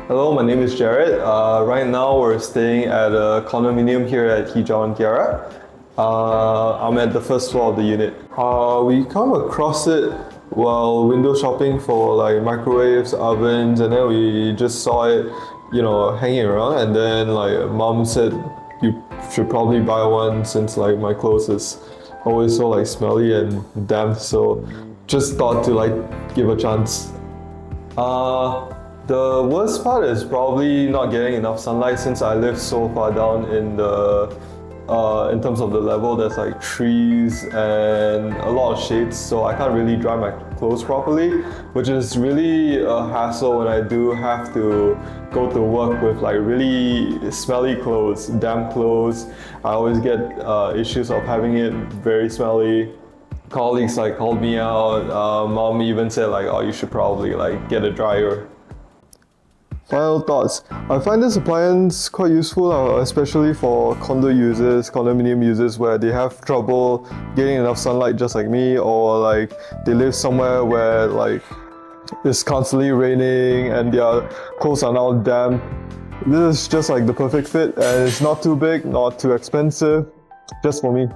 Hello, my name is Jared. Right now we're staying at a condominium here at Hijawan Kiara. I'm at the first floor of the unit. We come across it while window shopping for like microwaves, ovens, and then we just saw it, hanging around. And then like mom said, you should probably buy one since like my clothes is always so like smelly and damp. So just thought to like give a chance. The worst part is probably not getting enough sunlight since I live so far down in terms of the level. There's like trees and a lot of shades, so I can't really dry my clothes properly, which is really a hassle when I do have to go to work with like really smelly clothes, damp clothes. I always get issues of having it very smelly. Colleagues like called me out. Mom even said like, oh, you should probably like get a dryer. Final thoughts. I find this appliance quite useful, especially for condominium users where they have trouble getting enough sunlight just like me, or like they live somewhere where like it's constantly raining and their clothes are now damp. This is just like the perfect fit, and it's not too big, not too expensive, just for me.